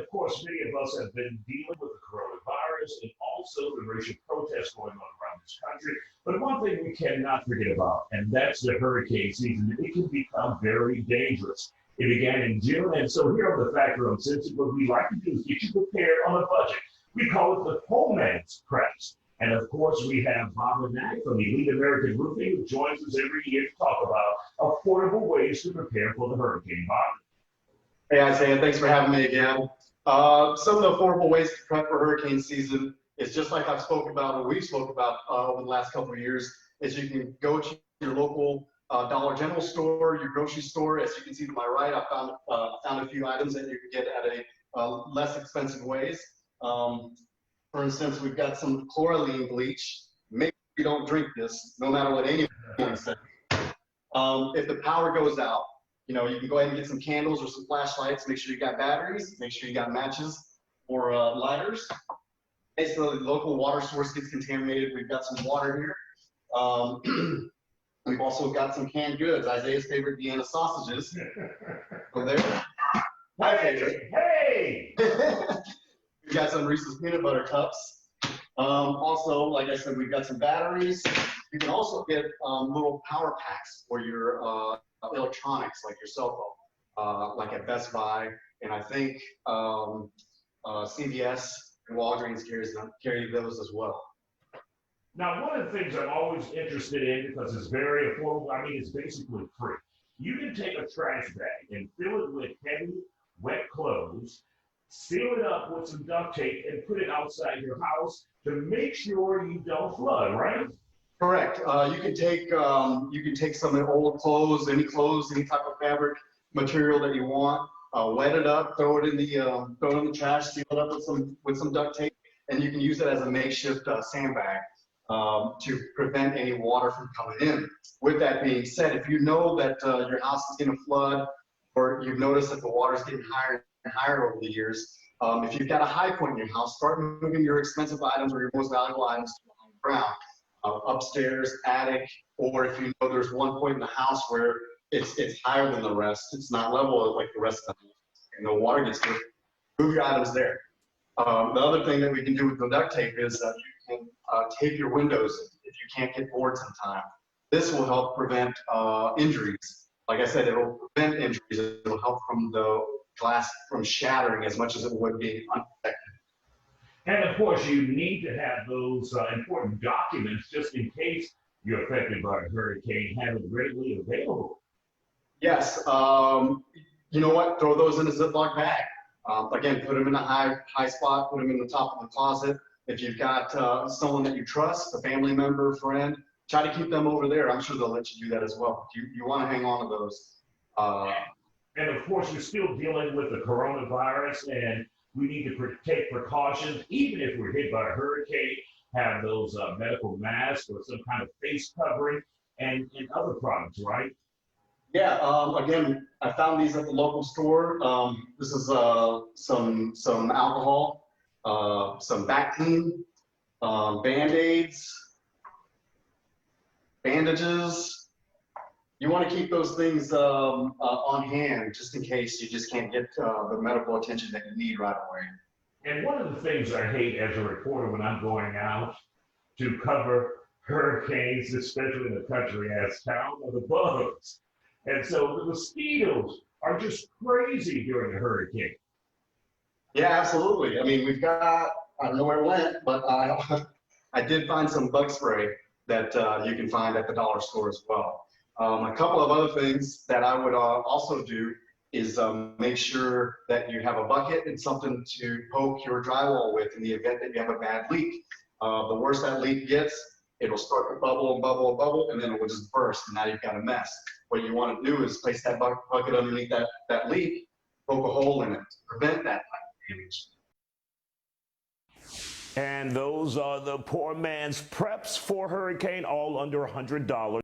of course, many of us have been dealing with the coronavirus and also the racial protests going on around this country. But one thing we cannot forget about, and that's the hurricane season. It can become very dangerous. It began in June, and so here on the Factor Uncensored, what we like to do is get you prepared on a budget. We call it the poor man's preps. And of course, we have Bhavin Naik from Elite American Roofing, who joins us every year to talk about affordable ways to prepare for the hurricane. Bhavin. Hey, Isiah, thanks for having me again. Some of the affordable ways to prep for hurricane season is just like I've spoke about, or we've spoke about over the last couple of years, is you can go to your local Dollar General store, your grocery store. As you can see to my right, I found a few items that you can get at a less expensive ways. For instance, we've got some chlorine bleach. Make sure you don't drink this, no matter what anyone says. If the power goes out, you can go ahead and get some candles or some flashlights. Make sure you got batteries. Make sure you got matches or lighters. Basically, the local water source gets contaminated. We've got some water here. We've also got some canned goods. Isaiah's favorite Vienna sausages over there. My favorite. Hey! We've got some Reese's peanut butter cups. Also, like I said, we've got some batteries. You can also get little power packs for your electronics, like your cell phone, like at Best Buy, and I think CVS and Walgreens carry those as well. Now, one of the things I'm always interested in, because it's very affordable, I mean, it's basically free. You can take a trash bag and fill it with heavy, wet clothes, seal it up with some duct tape, and put it outside your house to make sure you don't flood, right? Correct. You can take some old clothes, any type of fabric material that you want, wet it up, throw it in the trash, seal it up with some duct tape, and you can use it as a makeshift sandbag to prevent any water from coming in. With that being said, if you know that your house is going to flood, or you've noticed that the water is getting higher and higher over the years, if you've got a high point in your house, start moving your expensive items or your most valuable items to the ground. Upstairs, attic, or if you know there's one point in the house where it's higher than the rest, it's not level like the rest of the house, and the water gets through, move your items there. The other thing that we can do with the duct tape is you can tape your windows if you can't get boards in time. This will help prevent injuries. Like I said, it'll prevent injuries. It'll help from the glass from shattering as much as it would be unprotected. And of course, you need to have those important documents just in case you're affected by a hurricane, have it readily available. Yes. You know what? Throw those in a Ziploc bag. Again, put them in a high spot, put them in the top of the closet. If you've got someone that you trust, a family member, friend, try to keep them over there. I'm sure they'll let you do that as well. You want to hang on to those. And of course, we're still dealing with the coronavirus, and we need to take precautions, even if we're hit by a hurricane, have those medical masks or some kind of face covering and other products, right? Yeah, again, I found these at the local store. This is some alcohol, some Vaccine, Band-Aids, bandages. You want to keep those things on hand just in case you just can't get the medical attention that you need right away. And one of the things I hate as a reporter when I'm going out to cover hurricanes, especially in the country as town, are the bugs. And so the mosquitoes are just crazy during a hurricane. Yeah, absolutely. I mean, we've got, I don't know where it went, but I did find some bug spray that you can find at the dollar store as well. A couple of other things that I would also do is make sure that you have a bucket and something to poke your drywall with in the event that you have a bad leak. The worse that leak gets, it'll start to bubble and bubble and bubble, and then it will just burst, and now you've got a mess. What you want to do is place that bucket underneath that leak, poke a hole in it, prevent that damage. And those are the poor man's preps for hurricane, all under $100.